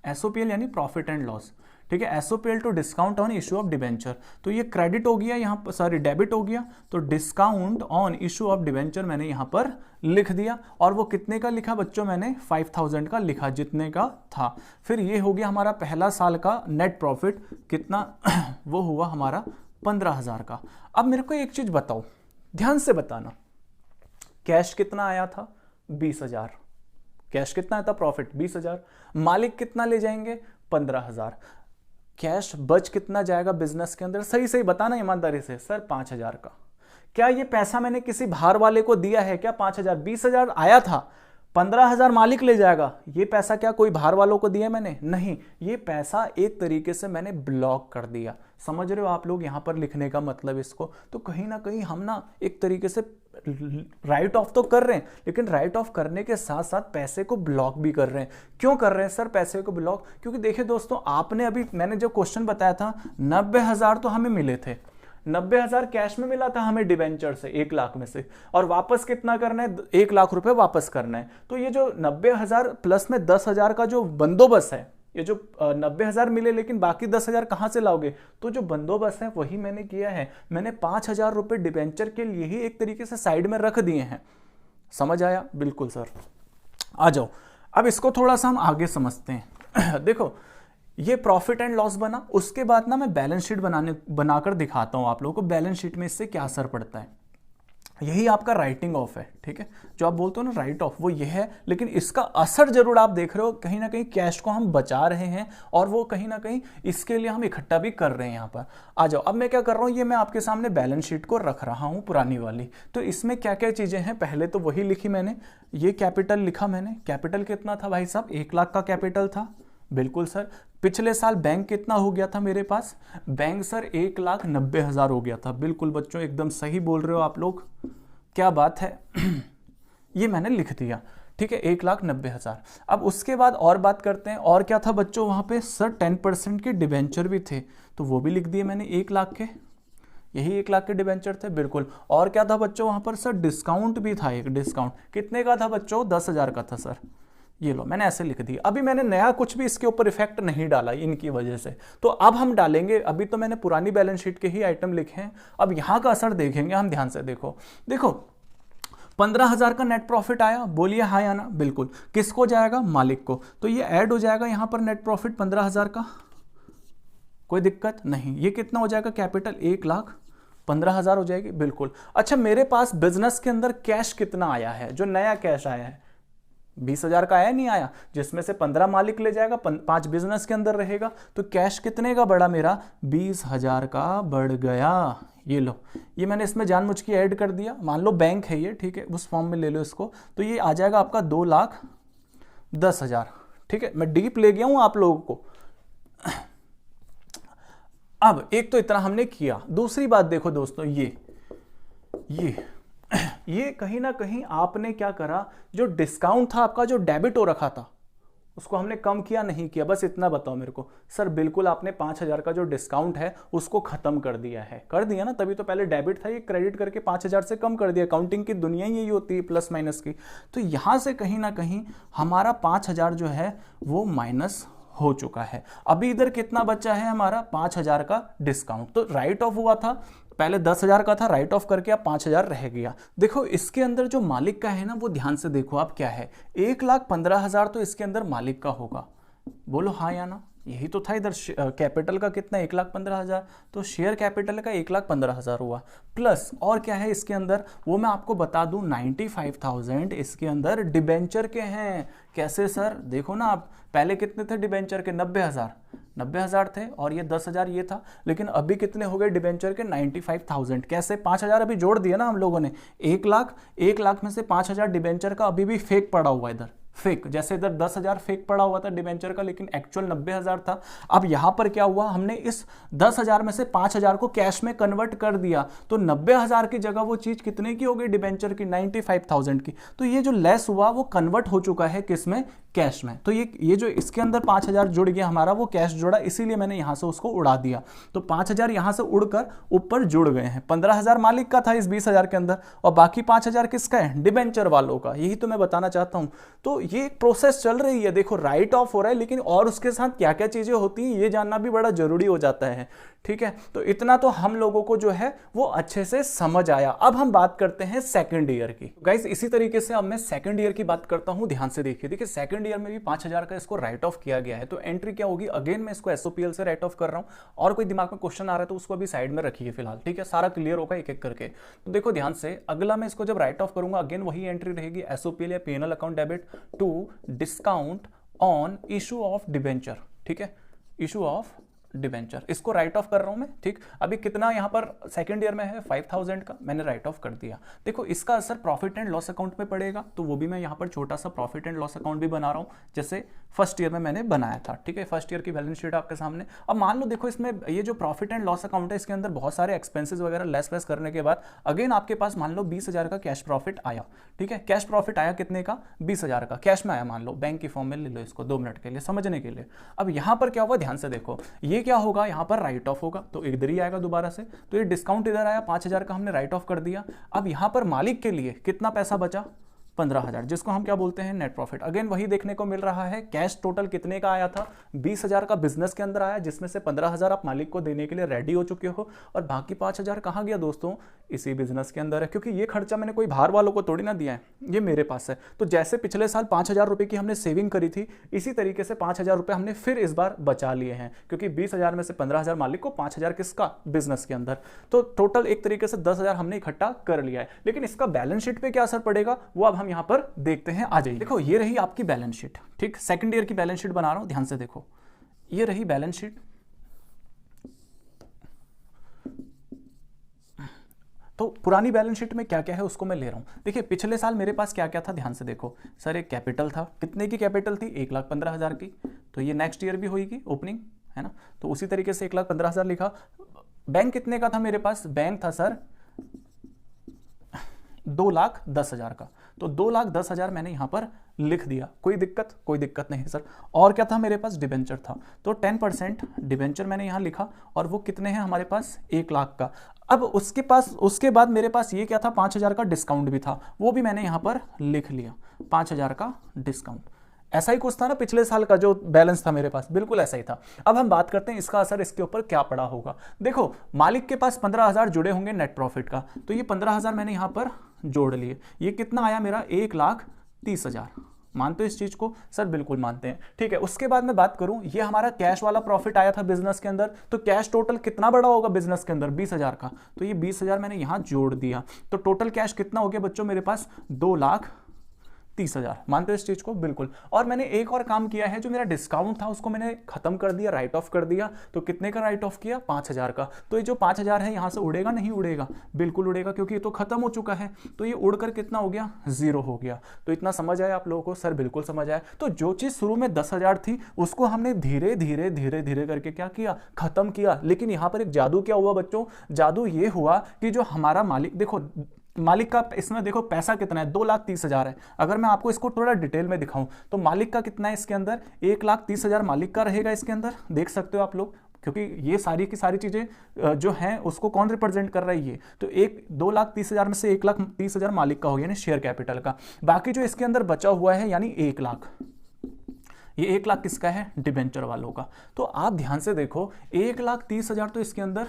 एसओपीएल यानी प्रॉफिट एंड लॉस, ठीक है, SOPL to discount on issue of debenture. तो ये क्रेडिट हो गया यहां पर, सॉरी डेबिट हो गया। तो discount on issue of debenture मैंने यहां पर लिख दिया। और वो कितने का लिखा बच्चों, मैंने 5,000 का लिखा, जितने का था। फिर ये हो गया हमारा पहला साल का नेट प्रॉफिट, कितना वो हुआ हमारा 15,000 का। अब मेरे को एक चीज बताओ, ध्यान से बताना, कैश कितना आया था, 20,000। कैश कितना आया था, प्रॉफिट 20,000। मालिक कितना ले जाएंगे, 15,000। कैश बच कितना जाएगा बिजनेस के अंदर, सही सही बताना ईमानदारी से, सर 5,000 का। क्या ये पैसा मैंने किसी बाहर वाले को दिया है क्या, 5,000, 20,000 आया था, 15,000 मालिक ले जाएगा। ये पैसा क्या कोई बाहर वालों को दिया मैंने, नहीं, ये पैसा एक तरीके से मैंने ब्लॉक कर दिया। समझ रहे हो आप लोग यहां पर लिखने का मतलब इसको। तो कहीं ना कहीं हम ना एक तरीके से राइट ऑफ तो कर रहे हैं, लेकिन राइट ऑफ करने के साथ साथ पैसे को ब्लॉक भी कर रहे हैं। क्यों कर रहे हैं सर पैसे को ब्लॉक, क्योंकि देखिए दोस्तों, आपने अभी मैंने जो क्वेश्चन बताया था, 90,000 तो हमें मिले थे, 90,000 कैश में मिला था हमें डिबेंचर से, 1 लाख में से, और वापस कितना करना है, 1 लाख रुपए वापस करना है। तो ये जो 90,000 प्लस में 10,000 का जो बंदोबस्त है, ये जो 90,000 मिले लेकिन बाकी 10,000 कहां से लाओगे, तो जो बंदोबस्त है वही मैंने किया है। मैंने 5,000 रुपए डिबेंचर के लिए ही एक तरीके से साइड में रख दिए हैं। समझ आया, बिल्कुल सर। आ जाओ, अब इसको थोड़ा सा हम आगे समझते हैं। देखो, ये प्रॉफिट एंड लॉस बना, उसके बाद ना मैं बैलेंस शीट बनाकर दिखाता हूं आप लोगों को, बैलेंस शीट में इससे क्या असर पड़ता है। यही आपका राइटिंग ऑफ है, ठीक है, जो आप बोलते हो ना राइट ऑफ, वो ये है। लेकिन इसका असर जरूर आप देख रहे हो, कहीं ना कहीं कैश को हम बचा रहे हैं, और वो कहीं ना कहीं इसके लिए हम इकट्ठा भी कर रहे हैं। यहाँ पर आ जाओ, अब मैं क्या कर रहा हूँ, ये मैं आपके सामने बैलेंस शीट को रख रहा हूँ पुरानी वाली। तो इसमें क्या क्या चीजें हैं, पहले तो वही लिखी मैंने, ये कैपिटल लिखा मैंने। कैपिटल कितना था भाई साहब, 1 लाख का कैपिटल था, बिल्कुल सर। पिछले साल बैंक कितना हो गया था मेरे पास, बैंक सर 1,90,000 हो गया था। बिल्कुल बच्चों, एकदम सही बोल रहे हो आप लोग, क्या बात है। ये मैंने लिख दिया, ठीक है, 1,90,000। अब उसके बाद और बात करते हैं, और क्या था बच्चों वहां पे, सर 10% के डिबेंचर भी थे, तो वो भी लिख दिए मैंने, 1 लाख के, यही 1 लाख के डिबेंचर थे, बिल्कुल। और क्या था बच्चों वहां पर, सर डिस्काउंट भी था, एक डिस्काउंट कितने का था बच्चों, 10,000 का था सर। ये लो, मैंने ऐसे लिख दिया। अभी मैंने नया कुछ भी इसके ऊपर इफेक्ट नहीं डाला इनकी वजह से, तो अब हम डालेंगे। अभी तो मैंने पुरानी बैलेंस शीट के ही आइटम लिखे हैं, अब यहां का असर देखेंगे हम, ध्यान से देखो। देखो 15,000 का नेट प्रॉफिट आया, बोलिए हाँ या ना, बिल्कुल। किसको जाएगा, मालिक को। तो ये ऐड हो जाएगा यहां पर नेट प्रॉफिट 15,000 का, कोई दिक्कत नहीं। ये कितना हो जाएगा, कैपिटल 1,15,000 हो जाएगी, बिल्कुल। अच्छा, मेरे पास बिजनेस के अंदर कैश कितना आया है, जो नया कैश आया है, 20,000 का आया नहीं आया, जिसमें से 15 मालिक ले जाएगा, 5 बिजनेस के अंदर रहेगा। तो कैश कितने का बढ़ा मेरा, 20,000 का बढ़ गया। ये लो, ये मैंने इसमें जानबूझ के ऐड कर दिया। मान लो बैंक है ये, ठीक है, उस फॉर्म में ले लो इसको। तो ये आ जाएगा आपका 2,10,000, ठीक है। मैं डीप ले गया हूं आप लोगों को। अब एक तो इतना हमने किया, दूसरी बात देखो दोस्तों, ये कहीं ना कहीं आपने क्या करा, जो डिस्काउंट था आपका, जो डेबिट हो रखा था, उसको हमने कम किया नहीं किया, बस इतना बताओ मेरे को। सर बिल्कुल, आपने 5,000 का जो डिस्काउंट है उसको खत्म कर दिया है, कर दिया ना, तभी तो पहले डेबिट था, ये क्रेडिट करके 5,000 से कम कर दिया। अकाउंटिंग की दुनिया ही यही होती है, प्लस माइनस की। तो यहां से कहीं ना कहीं हमारा 5,000 जो है वो माइनस हो चुका है। अभी इधर कितना बचा है हमारा, 5,000 का डिस्काउंट। तो राइट ऑफ हुआ था, पहले 10,000 का था, राइट ऑफ करके अब 5,000 रह गया। देखो इसके अंदर जो मालिक का है ना, वो ध्यान से देखो आप, क्या है, 1,15,000 तो इसके अंदर मालिक का होगा, बोलो हाँ या ना। यही तो था इधर, कैपिटल का कितना, 1,15,000, तो शेयर कैपिटल का 1,15,000 हुआ। प्लस और क्या है इसके अंदर, वो मैं आपको बता दूं, 95,000 इसके अंदर डिबेंचर के हैं। कैसे सर, देखो ना आप, पहले कितने थे डिबेंचर के, 90,000 थे, और ये 10,000 ये था। लेकिन अभी कितने हो गए डिबेंचर के, 95,000। कैसे, 5,000 अभी जोड़ दिया ना हम लोगों ने, 1 लाख में से 5,000 डिबेंचर का अभी भी फेक पड़ा हुआ इधर, फेक, जैसे इधर 10,000 फेक पड़ा हुआ था डिबेंचर का, लेकिन एक्चुअल 90,000 था। अब यहां पर क्या हुआ, हमने इस 10,000 में से 5,000 को कैश में कन्वर्ट कर दिया, तो 90,000 की जगह वो चीज कितने की हो गई डिबेंचर की, 95,000 की। तो ये जो लेस हुआ वो कन्वर्ट हो चुका है किस में, कैश में। तो ये जो इसके अंदर 5,000 जुड़ गया हमारा, वो कैश जुड़ा, इसीलिए मैंने यहां से उसको उड़ा दिया। तो 5,000 यहां से उड़कर ऊपर जुड़ गए हैं। 15,000 मालिक का था इस 20,000 के अंदर, और बाकी 5,000 किसका है, डिबेंचर वालों का। यही तो मैं बताना चाहता हूं। तो ये एक प्रोसेस चल रही है, देखो राइट ऑफ हो रहा है, लेकिन और उसके साथ क्या क्या चीजें होती हैं ये जानना भी बड़ा जरूरी हो जाता है। ठीक है, तो इतना तो हम लोगों को जो है वो अच्छे से समझ आया। अब हम बात करते हैं सेकंड ईयर की। गाइस इसी तरीके से अब मैं सेकंड ईयर की बात करता हूं, ध्यान से देखिए सेकंड ईयर में भी 5,000 का इसको राइट ऑफ किया गया है। तो एंट्री क्या होगी, अगेन मैं इसको एसओपीएल से राइट ऑफ कर रहा हूं, और कोई दिमाग में क्वेश्चन आ रहा है तो उसको अभी साइड में रखिए फिलहाल। ठीक है, सारा क्लियर होगा एक एक करके। तो देखो ध्यान से, अगला मैं इसको जब राइट ऑफ करूंगा, अगेन वही एंट्री रहेगी, एसओपीएल या PNL account debit to discount on issue of debenture. ठीक है, इशू ऑफ डिबेंचर, इसको राइट ऑफ कर रहा हूं मैं। ठीक, अभी कितना यहां पर सेकंड ईयर में है, 5,000 का मैंने राइट ऑफ कर दिया। देखो इसका असर प्रॉफिट एंड लॉस अकाउंट में पड़ेगा, तो वो भी मैं यहां पर छोटा सा प्रॉफिट एंड लॉस अकाउंट भी बना रहा हूं, जैसे फर्स्ट ईयर में मैंने बनाया था। ठीक है, फर्स्ट ईयर की बैलेंस शीट आपके सामने। अब मान लो देखो इसमें ये जो प्रॉफिट एंड लॉस अकाउंट है, इसके अंदर बहुत सारे एक्सपेंसेस वगैरह लेस वेस करने के बाद अगेन आपके पास मान लो 20,000 का कैश प्रॉफिट आया। ठीक है, कैश प्रॉफिट आया कितने का, 20,000 का कैश में आया, मान लो बैंक की फॉर्म में ले लो इसको 2 मिनट के लिए समझने के लिए। अब यहां पर क्या हुआ, ध्यान से देखो, ये क्या होगा, यहां पर राइट ऑफ होगा, तो इधर ही आएगा दोबारा से। तो ये डिस्काउंट इधर आया, 5,000 का हमने राइट ऑफ कर दिया। अब यहां पर मालिक के लिए कितना पैसा बचा, 15,000, जिसको हम क्या बोलते हैं, नेट प्रॉफिट। अगेन वही देखने को मिल रहा है, कैश टोटल कितने का आया था, 20,000 का बिजनेस के अंदर आया, जिसमें से 15,000 आप मालिक को देने के लिए रेडी हो चुके हो, और बाकी 5,000 कहां गया दोस्तों, इसी बिजनेस के अंदर है, क्योंकि ये खर्चा मैंने कोई बाहर वालों को थोड़ी ना दिया है, ये मेरे पास है। तो जैसे पिछले साल 5,000 रुपए की हमने सेविंग करी थी, इसी तरीके से 5,000 रुपए हमने फिर इस बार बचा लिए हैं, क्योंकि 20,000 में से 15,000 मालिक को, 5,000 किसका, बिजनेस के अंदर। तो टोटल एक तरीके से 10,000 हमने इकट्ठा कर लिया है। लेकिन इसका बैलेंस शीट पे क्या असर पड़ेगा, वो अब हम यहां पर देखते हैं, आ जाइए। देखो ये रही आपकी बैलेंस शीट। ठीक, सेकंड ईयर की बैलेंस शीट बना रहा हूं, ध्यान से देखो, ये रही बैलेंस शीट। तो पुरानी बैलेंस शीट में क्या क्या है उसको मैं ले रहा हूं। देखिए पिछले साल मेरे पास क्या क्या था, ध्यान से देखो सर, एक कैपिटल था, कितने की कैपिटल थी, 1,15,000 की। तो ये नेक्स्ट ईयर भी होगी ओपनिंग, है ना, तो उसी तरीके से 1,15,000 लिखा। बैंक कितने का था मेरे पास, बैंक था सर 2,10,000 का, तो 2,10,000 मैंने यहां पर लिख दिया। कोई दिक्कत नहीं सर। और क्या था मेरे पास, डिबेंचर था, तो 10% डिबेंचर मैंने यहां लिखा, और वो कितने हैं हमारे पास, 1,00,000 का। अब उसके बाद मेरे पास ये क्या था, 5,000 का डिस्काउंट भी था, वो भी मैंने यहां पर लिख लिया, 5,000 का डिस्काउंट। ऐसा ही कुछ था ना पिछले साल का जो बैलेंस था मेरे पास, बिल्कुल ऐसा ही था। अब हम बात करते हैं इसका असर इसके ऊपर क्या पड़ा होगा। देखो मालिक के पास 15,000 जुड़े होंगे नेट प्रॉफिट का, तो ये 15,000 मैंने यहां पर जोड़ लिए। ये कितना आया मेरा, 1,30,000। मानते हो इस चीज को, सर बिल्कुल मानते हैं। ठीक है, उसके बाद मैं बात करूं, ये हमारा कैश वाला प्रॉफिट आया था बिजनेस के अंदर, तो कैश टोटल कितना बड़ा होगा बिजनेस के अंदर, 20,000 का। तो ये 20,000 मैंने यहां जोड़ दिया, तो टोटल कैश कितना हो गया बच्चों मेरे पास, 2,30,000। मानते हो इस चीज को, बिल्कुल। और मैंने एक और काम किया है, जो मेरा डिस्काउंट था उसको मैंने खत्म कर दिया, राइट ऑफ कर दिया। तो कितने का राइट ऑफ किया, 5,000 का। तो ये जो 5,000 है यहां से उड़ेगा, नहीं उड़ेगा, बिल्कुल उड़ेगा, क्योंकि ये तो खत्म हो चुका है। तो ये उड़कर कितना हो गया, 0 हो गया। तो इतना समझ आया आप लोगों को, सर बिल्कुल समझ आया। तो जो चीज शुरू में 10,000 थी, उसको हमने धीरे धीरे धीरे धीरे करके क्या किया, खत्म किया। लेकिन यहां पर एक जादू क्या हुआ बच्चों, जादू ये हुआ कि जो हमारा मालिक, देखो मालिक का इसमें देखो पैसा कितना है, 2,30,000 है। अगर मैं आपको इसको थोड़ा डिटेल में दिखाऊं, तो मालिक का कितना है इसके अंदर, 1,30,000 मालिक का रहेगा इसके अंदर, देख सकते हो आप लोग, क्योंकि ये सारी की सारी चीजें जो हैं उसको कौन रिप्रेजेंट कर रहा है, ये तो 2,30,000 में से 1,30,000 मालिक का हो गया, यानी शेयर कैपिटल का। बाकी जो इसके अंदर बचा हुआ है यानी 1,00,000, ये 1,00,000 किसका है, डिबेंचर वालों का। तो आप ध्यान से देखो, 1,30,000 तो इसके अंदर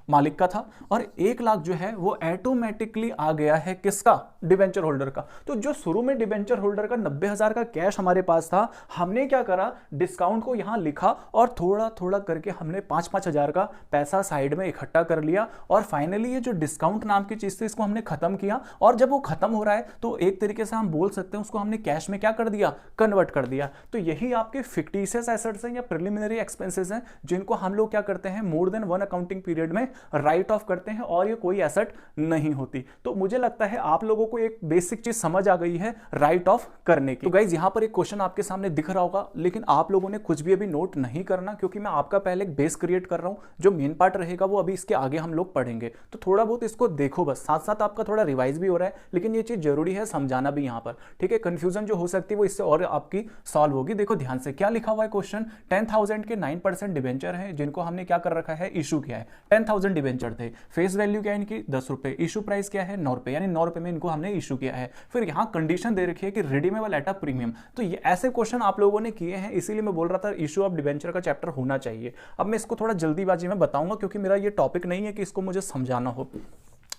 मालिक का था, और 1,00,000 जो है वो ऑटोमेटिकली आ गया है किसका, डिबेंचर होल्डर का। तो जो शुरू में डिबेंचर होल्डर का 90,000 का कैश हमारे पास था, हमने क्या करा, डिस्काउंट को यहां लिखा, और थोड़ा थोड़ा करके हमने 5,000 का पैसा साइड में इकट्ठा कर लिया, और फाइनली ये जो डिस्काउंट नाम की चीज थी इसको हमने खत्म किया। और जब वो खत्म हो रहा है तो एक तरीके से हम बोल सकते हैं उसको हमने कैश में क्या कर दिया, कन्वर्ट कर दिया। तो यही आपके फिक्टिशियस एसेट्स हैं या प्रिलिमिनरी एक्सपेंसेस हैं, जिनको हम लोग क्या करते हैं, मोर देन 1 अकाउंटिंग पीरियड में राइट ऑफ करते हैं और ये कोई एसेट नहीं होती। तो मुझे लगता है आप लोगों को एक बेसिक चीज समझ आ गई है राइट ऑफ करने की। तो गाइज यहां पर एक क्वेश्चन आपके सामने दिख रहा होगा, लेकिन आप लोगों ने कुछ भी अभी नोट नहीं करना, क्योंकि मैं आपका पहले एक बेस क्रिएट कर रहा हूं। जो मेन पार्ट रहेगा वो अभी इसके आगे हम लोग पढ़ेंगे, तो थोड़ा बहुत इसको देखो बस, साथ साथ आपका थोड़ा रिवाइज भी हो रहा है, लेकिन ये चीज जरूरी है समझाना भी यहां पर, ठीक है। कंफ्यूजन जो हो सकती है वो इससे और आपकी सॉल्व होगी। देखो ध्यान से क्या लिखा हुआ है क्वेश्चन, 10,000 के 9% डिबेंचर है जिनको हमने क्या कर रखा है, इशू किया है। 10,000 डिबेंचर थे, फेस वैल्यू क्या है इनकी 10 रुपए, इशू प्राइस क्या है 9 रुपए, यानी 9 रुपए में इनको हमने इशू किया है। फिर यहाँ कंडीशन दे रखी है कि रिडीमेबल एट अ प्रीमियम। तो ये ऐसे क्वेश्चन आप लोगों ने किए हैं, इसीलिए मैं बोल रहा था इशू ऑफ डिबेंचर का चैप्टर होना चाहिए। अब मैं इसको थोड़ा जल्दीबाजी में बताऊंगा, क्योंकि मेरा ये टॉपिक नहीं है कि इसको मुझे समझाना हो।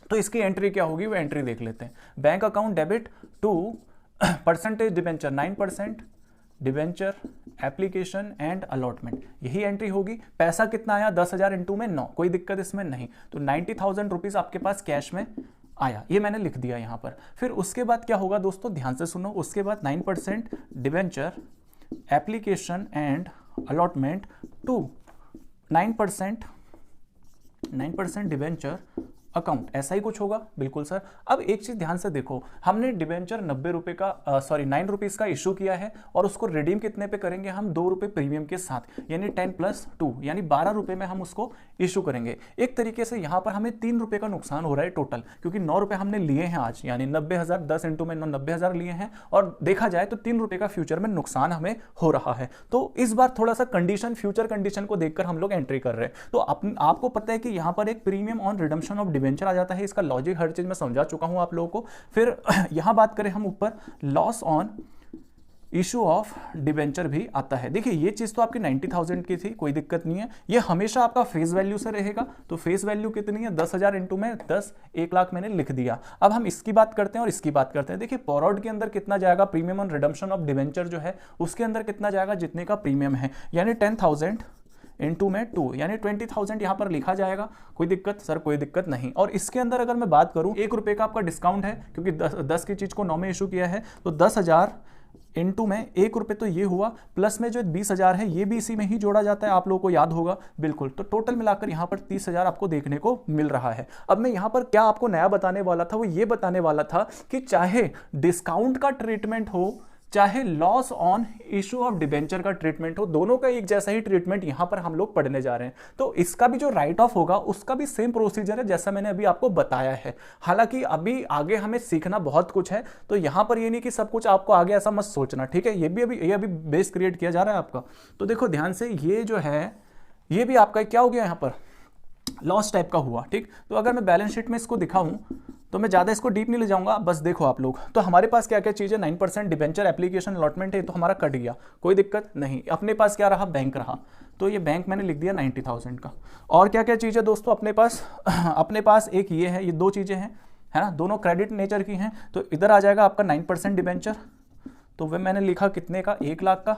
तो इसकी एंट्री क्या होगी वो एंट्री देख लेते हैं। Bank account debit to percentage debenture 9%, debenture application and allotment, यही एंट्री होगी। पैसा कितना आया 10,000 इंटू में 9, कोई दिक्कत इसमें नहीं। तो 90,000 रुपीज आपके पास कैश में आया, ये मैंने लिख दिया यहां पर। फिर उसके बाद क्या होगा दोस्तों, ध्यान से सुनो। उसके बाद 9% debenture application and allotment to 9% debenture account, ऐसा ही कुछ होगा। बिल्कुल सर। अब एक चीज ध्यान से देखो, हमने डिबेंचर 90 रुपए का 9 रुपीज का इशू किया है, और उसको रिडीम कितने पे करेंगे हम, 2 रुपए प्रीमियम के साथ, यानी 10 + 2 यानी 12 रुपए में हम उसको इशू करेंगे। एक तरीके से यहां पर हमें 3 रुपए का नुकसान हो रहा है टोटल, क्योंकि 9 रुपए हमने लिए हैं आज, यानी 90,000, 10 इंटू में 9 90,000 लिए हैं, और देखा जाए तो 3 रुपए का फ्यूचर में नुकसान हमें हो रहा है। तो इस बार थोड़ा सा कंडीशन, फ्यूचर कंडीशन को देखकर हम लोग एंट्री कर रहे हैं। तो आपको पता है कि यहां पर एक premium on redemption of debenture आ जाता है, इसका लॉजिक हर चीज मैं समझा चुका हूं आप लोगों को। फिर यहां बात करें हम ऊपर, loss on issue of debenture भी आता है। देखिए ये चीज तो आपकी 90,000 की थी, कोई दिक्कत नहीं है, ये हमेशा आपका फेस वैल्यू से रहेगा। तो फेस वैल्यू कितनी है 10,000 इंटू में 10, 1 लाख मैंने लिख दिया। अब हम इसकी बात करते हैं और इसकी बात करते हैं। देखिए फॉरवर्ड के अंदर कितना जाएगा, premium on redemption of debenture जो है उसके अंदर कितना जाएगा, जितने का प्रीमियम है, यानी 10,000 इंटू में 2, यानी 20,000 यहां पर लिखा जाएगा। कोई दिक्कत सर, कोई दिक्कत नहीं। और इसके अंदर अगर मैं बात करूं, 1 रुपए का आपका डिस्काउंट है, क्योंकि 10 की चीज को 9 में इशू किया है, तो 10,000 इंटू में 1 रुपए तो ये हुआ, प्लस में जो 20,000 है ये भी इसी में ही जोड़ा जाता है, आप लोगों को याद होगा। बिल्कुल। तो टोटल मिलाकर यहां पर 30,000 आपको देखने को मिल रहा है। अब मैं यहां पर क्या आपको नया बताने वाला था, वो ये बताने वाला था कि चाहे डिस्काउंट का ट्रीटमेंट हो, चाहे loss on issue of debenture का ट्रीटमेंट हो, दोनों का एक जैसा ही ट्रीटमेंट यहां पर हम लोग पढ़ने जा रहे हैं। तो इसका भी जो राइट ऑफ होगा उसका भी सेम प्रोसीजर है जैसा मैंने अभी आपको बताया है। हालांकि अभी आगे हमें सीखना बहुत कुछ है, तो यहां पर ये नहीं कि सब कुछ आपको आगे ऐसा मत सोचना, ठीक है। ये अभी बेस क्रिएट किया जा रहा है आपका। तो देखो ध्यान से, ये जो है ये भी आपका क्या हो गया, यहां पर लॉस टाइप का हुआ, ठीक। तो अगर मैं बैलेंस शीट में इसको दिखाऊं तो मैं ज्यादा इसको डीप नहीं ले जाऊंगा, बस देखो आप लोग। तो हमारे पास क्या क्या चीज है, 9% डिबेंचर एप्लीकेशन अलॉटमेंट है, तो हमारा कट गया, कोई दिक्कत नहीं। अपने पास क्या रहा, बैंक रहा, तो ये बैंक मैंने लिख दिया 90,000 का। और क्या क्या चीज है दोस्तों अपने पास अपने पास एक ये है, ये 2 चीजें हैं, है ना, दोनों क्रेडिट नेचर की हैं। तो इधर आ जाएगा आपका 9% डिबेंचर, तो वह मैंने लिखा कितने का, 1 लाख का,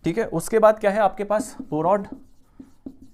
ठीक है। उसके बाद क्या है आपके पास, बोरॉड,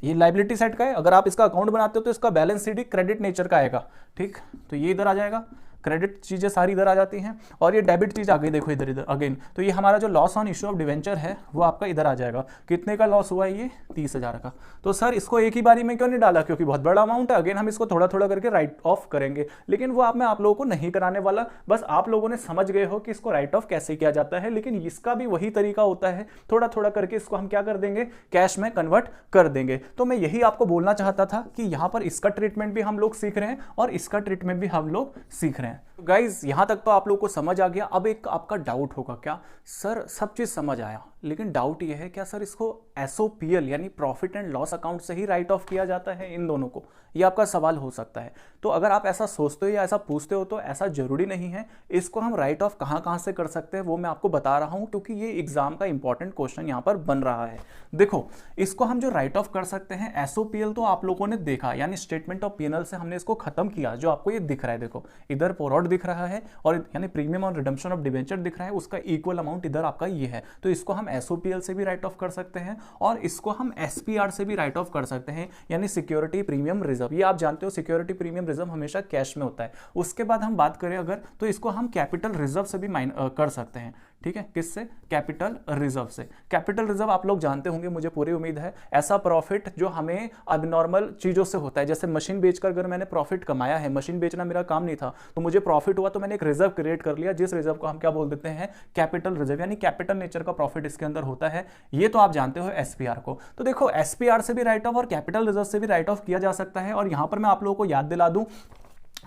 ये लाइबिलिटी साइड का है। अगर आप इसका अकाउंट बनाते हो तो इसका बैलेंस शीट क्रेडिट नेचर का आएगा, ठीक। तो ये इधर आ जाएगा, क्रेडिट चीजें सारी इधर आ जाती हैं, और ये डेबिट चीज आ गई, देखो इधर इधर अगेन। तो ये हमारा जो loss on issue of debenture है वो आपका इधर आ जाएगा। कितने का लॉस हुआ है, ये 30,000 का। तो सर इसको एक ही बारी में क्यों नहीं डाला, क्योंकि बहुत बड़ा अमाउंट है। अगेन हम इसको थोड़ा थोड़ा करके राइट ऑफ करेंगे, लेकिन वो मैं आप लोगों को नहीं कराने वाला। बस आप लोगों ने समझ गए हो कि इसको राइट ऑफ कैसे किया जाता है, लेकिन इसका भी वही तरीका होता है, थोड़ा थोड़ा करके इसको हम क्या कर देंगे, कैश में कन्वर्ट कर देंगे। तो मैं यही आपको बोलना चाहता था कि यहां पर इसका ट्रीटमेंट भी हम लोग सीख रहे हैं और इसका ट्रीटमेंट भी हम लोग सीख रहे हैं। गाइज यहां तक तो आप लोगों को समझ आ गया। अब एक आपका डाउट होगा, क्या सर सब चीज समझ आया, लेकिन डाउट ये है क्या सर इसको एसओपीएल यानी प्रॉफिट एंड लॉस अकाउंट से ही राइट ऑफ किया जाता है इन दोनों को, ये आपका सवाल हो सकता है। तो अगर आप ऐसा सोचते हो या ऐसा पूछते हो तो ऐसा जरूरी नहीं है। इसको हम राइट ऑफ कहां से कर सकते हैं वो मैं आपको बता रहा हूं, क्योंकि ये एग्जाम का इंपॉर्टेंट क्वेश्चन यहां पर बन रहा है। देखो इसको हम जो राइट ऑफ कर सकते हैं, एसओपीएल तो आप लोगों ने देखा, यानी स्टेटमेंट ऑफ पीएनएल से हमने इसको खत्म किया। जो आपको ये दिख रहा है, देखो इधर पोरॉड दिख रहा है और यानी प्रीमियम और रिडम्पशन ऑफ डिवेंचर दिख रहा है, उसका इक्वल अमाउंट इधर आपका ये है। तो इसको हम एसओपीएल से भी राइट ऑफ कर सकते हैं और इसको हम एसपीआर से भी राइट ऑफ कर सकते हैं, यानी सिक्योरिटी प्रीमियम रिजर्व। ये आप जानते हो सिक्योरिटी प्रीमियम रिजर्व हमेशा कैश में होता है। उसके बाद हम बात करें अगर, तो इसको हम कैपिटल रिजर्व से भी कर सकते हैं, ठीक है, किससे? कैपिटल रिजर्व से। कैपिटल रिजर्व आप लोग जानते होंगे, मुझे पूरी उम्मीद है, ऐसा प्रॉफिट जो हमें अबनॉर्मल चीजों से होता है। जैसे मशीन बेचकर अगर मैंने प्रॉफिट कमाया है, मशीन बेचना मेरा काम नहीं था तो मुझे प्रॉफिट हुआ, तो मैंने एक रिजर्व क्रिएट कर लिया, जिस रिजर्व को हम क्या बोल देते हैं? कैपिटल रिजर्व, यानी कैपिटल नेचर का प्रॉफिट इसके अंदर होता है। ये तो आप जानते हो एसपीआर को। तो देखो एसपीआर से भी राइट ऑफ और कैपिटल रिजर्व से भी राइट ऑफ किया जा सकता है। और यहां पर मैं आप लोगों को याद दिला दूं,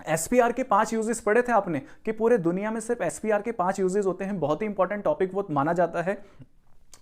एसपीआर के 5 यूजेस पढ़े थे आपने कि पूरे दुनिया में सिर्फ एसपीआर के 5 यूजेस होते हैं। बहुत ही इंपॉर्टेंट टॉपिक वो माना जाता है।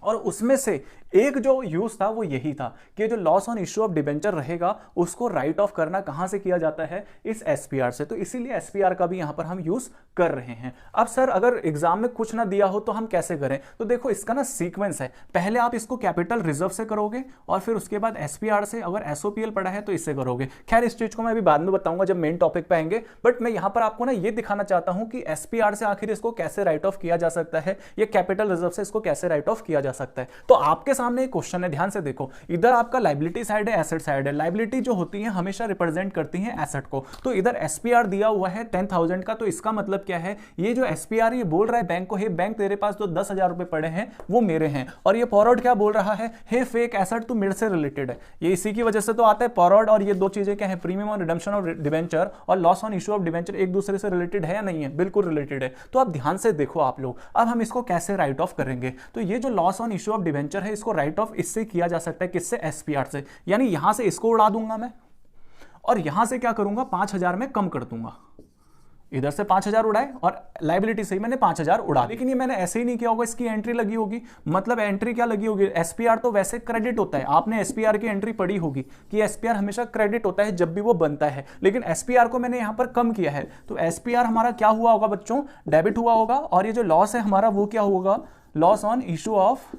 और उसमें से एक जो यूज था वो यही था कि जो loss on issue of debenture रहेगा उसको राइट ऑफ करना कहां से किया जाता है? इस एसपीआर से। तो इसीलिए एसपीआर का भी यहां पर हम यूज कर रहे हैं। अब सर अगर एग्जाम में कुछ ना दिया हो तो हम कैसे करें? तो देखो इसका ना सीक्वेंस है, पहले आप इसको कैपिटल रिजर्व से करोगे और फिर उसके बाद एसपीआर से, अगर एसओपीएल पढ़ा है तो इससे करोगे। खैर इस चीज को मैं अभी बाद में बताऊंगा जब मेन टॉपिक पे आएंगे, बट मैं यहां पर आपको ना ये दिखाना चाहता हूं कि एसपीआर से आखिर इसको कैसे राइट ऑफ किया जा सकता है, ये कैपिटल रिजर्व से इसको कैसे राइट ऑफ किया जा सकता है। तो आपके सामने एक क्वेश्चन है, ध्यान से देखो। इधर आपका लायबिलिटी साइड है, एसेट साइड है। लायबिलिटी जो होती है हमेशा रिप्रेजेंट करती है एसेट को। तो इधर एसपीआर दिया हुआ है 10,000 का, तो इसका मतलब क्या है? ये जो एसपीआर ये बोल रहा है बैंक को, हे बैंक तेरे पास जो 10,000 रुपए पड़े हैं वो मेरे हैं। और ये फॉरवर्ड क्या बोल रहा है? हे फेक एसेट तू मेरे से रिलेटेड है। ये इसी की वजह से तो आता है फॉरवर्ड। और ये दो चीजें क्या है? प्रीमियम और रिडम्पशन ऑफ डिबेंचर और loss on issue of debenture एक दूसरे से रिलेटेड है या नहीं है? बिल्कुल रिलेटेड है। तो आप ध्यान से देखो आप लोग, अब हम इसको कैसे राइट ऑफ करेंगे? तो ये जो loss on issue of debenture है इसको राइट ऑफ इससे किया जा सकता है, किससे? एसपीआर से। यानी यहां से इसको उड़ा दूंगा मैं और यहां से क्या करूंगा? 5,000 में कम कर दूंगा। इधर से 5,000 उड़ाए और लायबिलिटी से ही मैंने 5,000 उड़ा। लेकिन ये मैंने ऐसे ही नहीं किया होगा, इसकी एंट्री लगी होगी। मतलब एंट्री क्या लगी होगी? एसपीआर तो वैसे क्रेडिट होता है, आपने एसपीआर की एंट्री पढ़ी होगी कि एसपीआर हमेशा क्रेडिट होता है जब भी वो बनता है। लेकिन एसपीआर को मैंने यहां पर कम किया है, तो एसपीआर हमारा क्या हुआ होगा बच्चों? डेबिट हुआ होगा। और ये जो लॉस है हमारा वो क्या होगा? Loss on issue of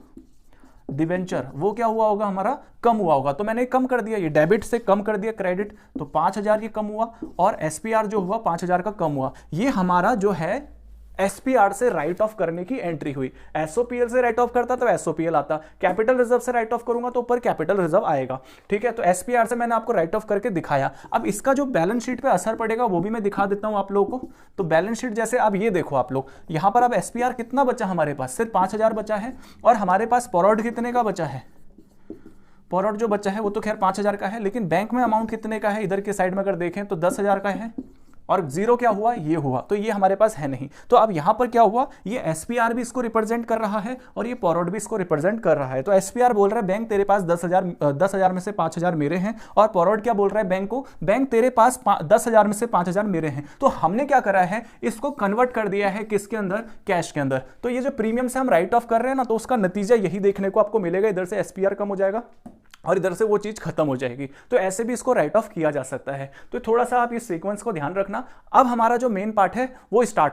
debenture, वो क्या हुआ होगा? हमारा कम हुआ होगा। तो मैंने कम कर दिया, ये डेबिट से कम कर दिया क्रेडिट, तो 5,000 ये कम हुआ और एसपीआर जो हुआ 5,000 का कम हुआ। ये हमारा जो है एसपीआर से राइट ऑफ करने की एंट्री हुई। एसओपीएल से राइट ऑफ करता तो एसओपीएल आता, कैपिटल रिजर्व से राइट ऑफ करूंगा तो ऊपर कैपिटल रिजर्व आएगा। ठीक है, तो एसपीआर से मैंने आपको राइट ऑफ करके दिखाया। अब इसका जो बैलेंस शीट पे असर पड़ेगा वो भी मैं दिखा देता हूं आप लोगों को। तो बैलेंस शीट जैसे अब ये देखो आप लोग, यहां पर अब एसपीआर कितना बचा हमारे पास? सिर्फ 5,000 बचा है। और हमारे पास फॉरवर्ड कितने का बचा है? फॉरवर्ड जो बचा है वो तो खैर 5,000 का है, लेकिन बैंक में अमाउंट कितने का है? इधर के साइड में अगर देखें तो 10,000 का है। और जीरो क्या हुआ? ये हुआ। तो ये हमारे पास है नहीं। तो अब यहां पर क्या हुआ? ये एसपीआर भी इसको रिप्रेजेंट कर रहा है और ये फॉरवर्ड भी इसको रिप्रेजेंट कर रहा है। तो एसपीआर बोल रहा है बैंक तेरे पास 10,000 में से 5,000 मेरे हैं। और फॉरवर्ड क्या बोल रहा है बैंक को? बैंक तेरे पास 10,000 में से 5,000 मेरे हैं। तो हमने क्या करा है? इसको कन्वर्ट कर दिया है किसके अंदर? कैश के अंदर। तो ये जो प्रीमियम से हम राइट ऑफ कर रहे हैं ना, तो उसका नतीजा यही देखने को आपको मिलेगा। इधर से एसपीआर कम हो जाएगा और इधर से वो चीज खत्म हो जाएगी। तो ऐसे भी इसको राइट ऑफ किया जा सकता है। तो थोड़ा सा आप इस सीक्वेंस को ध्यान रखना। अब हमारा जो मेन पार्ट है वो स्टार्ट